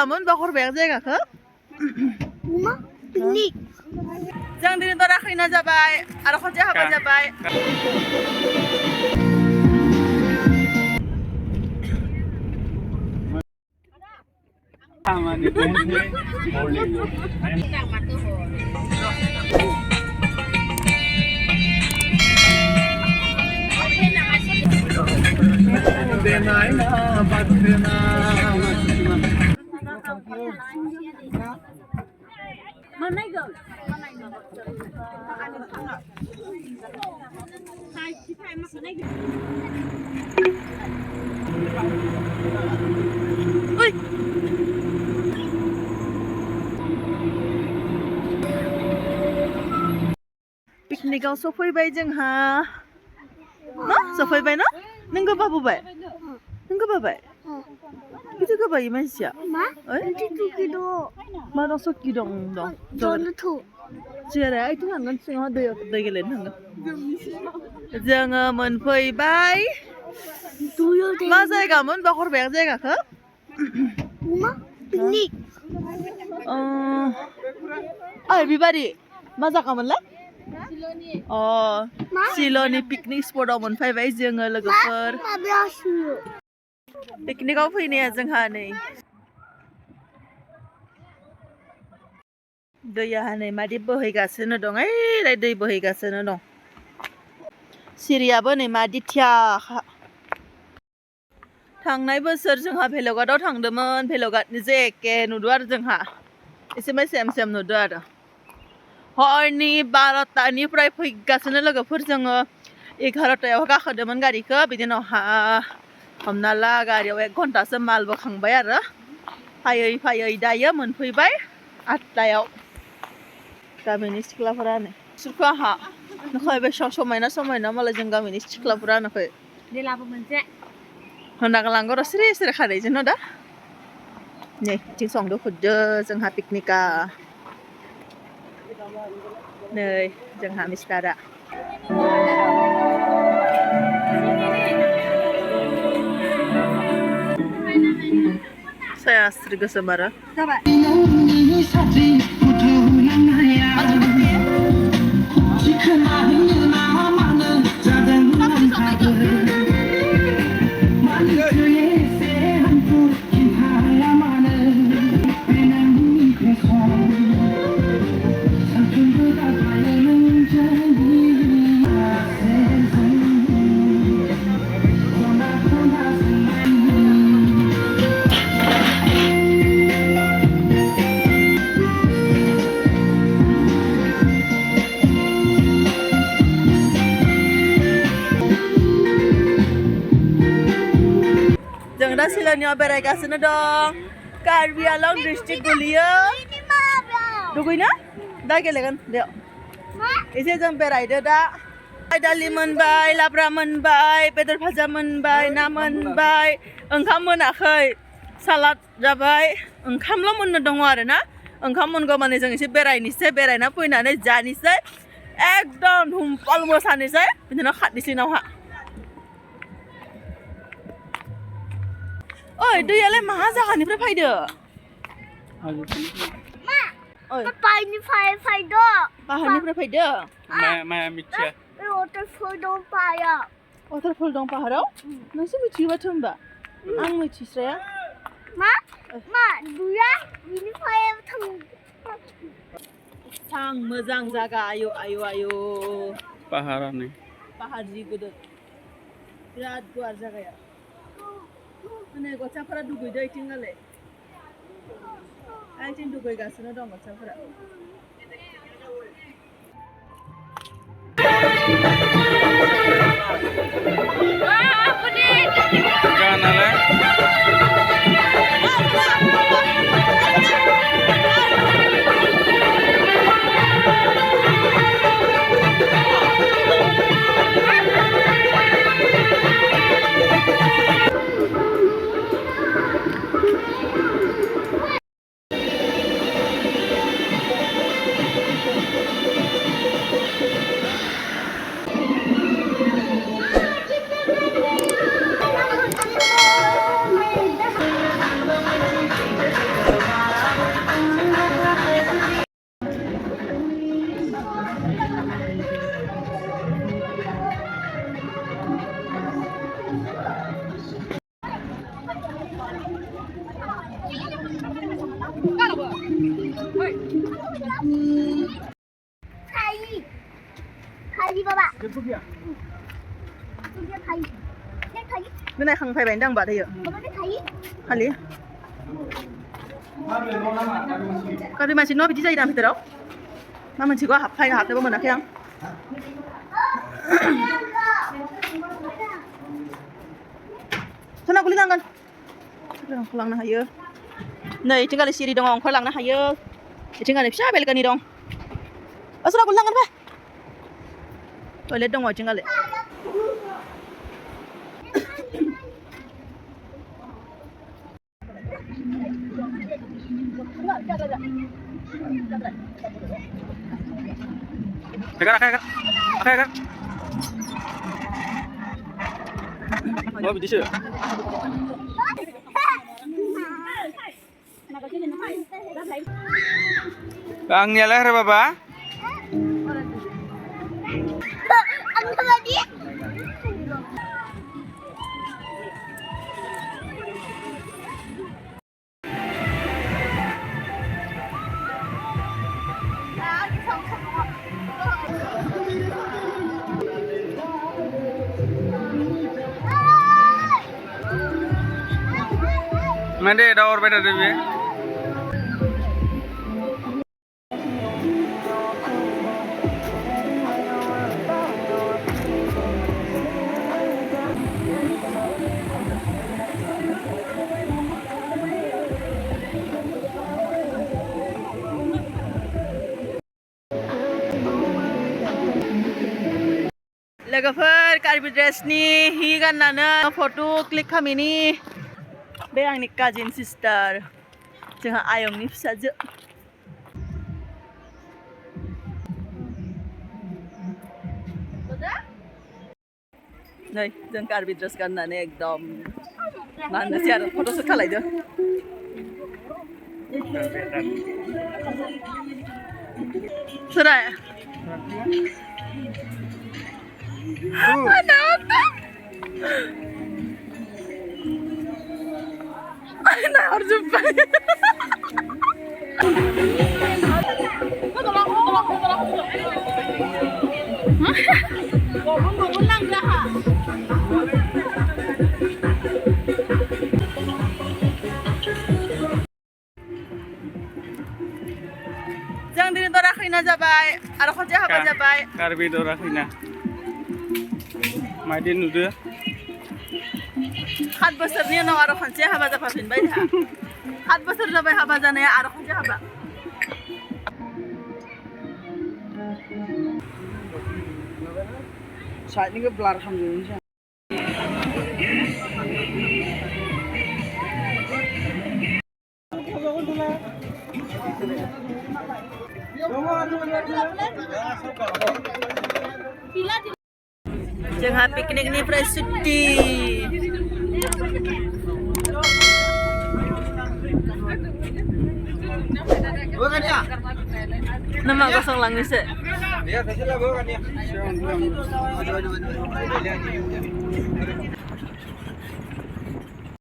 जायगामोन बा हरबाय आं जायगाखौ मा पिकनिक जों दिनै दरा खैना जाबाय आरो खनसे हाबा जाबाय पिकनिकआव सफैबाय जोंहा ना सफैबाय ना नों गोबाबोबाय नों गोबाबाय बिदि गोबायो मानसिया मा बिदि दुखि दं मा दं सकि दं दं जन्थु जेरै आइथिं थांगोन सिङाव दै गेलेनो थांगोन जोङो मोनफैबाय मा जायगामोन बा हरबाय आं जायगाखौ मा पिकनिक बिबारि मा जायगामोनलाय सिल'नि पिकनिक स्पटआव मोनफैबाय जोङो लोगोफोर पिकनिकआव फैनाया जोंहा नै दैया नै मादि बोहैगासिनो दं ओइ दै बोहैगासिनो दं सिरियाबो नै मादि थियाखा थांनाय बोसोर जोंहा भेल'गाटआव थांदोंमोन भेल'गाटनि जे एखे नुदों आरो जोंहा एसेबां सेम नुदों आरो हरनि 12टानिफ्राय फैगासिनो लोगोफोर जोङो 11टायाव गाखोदोंमोन गारिखौ बिदि उनावहा हमना ला गारियाव 1 घन्टासो माल बोखांबाय आरो फैयै दायो मोनफैबाय 8टायाव गामिनि सिख्लाफोरा नै बिसोरखौ आंहा नखय बेसेबां समायना मालाय जों गामिनि सिख्लाफोरा नखय देलाबो मोनसे होनना गालांगौ र' सिरि खारैजों दा नै बिथिं संदो खुदो जोंहा पिकनिकआ नै जोंहा मिस्टारा saya asri gosoom आरो जाबाय जों दा सिल'नियाव बेरायगासिनो दं कार्बि आलं डिस्ट्रिक्ट गोलैयो दुगैनो दा गेलेगोन बेयाव एसे जों बेरायदो दा दालि मोनबाय लाब्रा मोनबाय बेदर भाजा मोनबाय ना मोनबाय ओंखाम मोनाखै सालाद जाबाय ओंखामल' मोननो दङ आरो ना ओंखाम मोनगौ माने जों एसे बेरायनोसै बेरायना फैनानै जानोसै एकदम धुमपाल मोसानोसै बिदिनो खाथनोसै नावहा ओइ दैयालाय मा जायगानिफ्राय फैदो पाहारनिफ्राय फैदो पाहारनिफ्राय फैदो माया मिथिया वाटारफल दं पाहाराव वाटारफल दं पाहाराव नोंसो मिथियोबाथ' होनबा आं मिथिस्राया मा दुया बिनिफ्राय थां मोजां जागा आयु पाहारानो पाहार जि गिदिर बिराद गुवार जागाया माने गथ'साफोरा दुगैदो इथिंगालाय आइथिं दुगैगासिनो दं गथ'साफोरा Thầy bà bạn. Tôi biết thầy. Biết thầy. Bên này không phải bánh đang bật đây ạ. Bà biết thầy. Hali. Kalau masih no bisa dalam itu, mama juga hafal hafal mana kaya. Sana kulit angkan. Kulang na hayo. Nei, tinggal di sini dong, kulang na hayo. Tinggal di siapa belakang ni dong. Asal kulang kan, Pak? Toilet dong, tinggal di. Kakak. Mau beli sih? Ang nyalah re baba? Anh không biết. Mende ada orang benar deh. Logofer karbi dress ni higan nana photo klik kami ni be angni cousin sister जोंहा आयंनि फिसाजो नै जों Karbi dress गाननानै एकदम मा होननोसै आरो photoshoot खालायदो सोराय Nah, harus jumpa. Jangan diri dorakhina jabai, aro khoje haba jabai. Karbi dorakhina. Maidin nudu. 7 बोसोरनि उनाव आरो खनसे हाबा जाफाफिनबाय था 7 बोसोर जाबाय हाबा जानाया आरो खनसे हाबा साइडनिखौ ब्लार खालामजोबनोसै जोंहा पिकनिकनिफ्राय सुट्टि nama kosong langis ya? Iya, kasih lah bawa kan ya.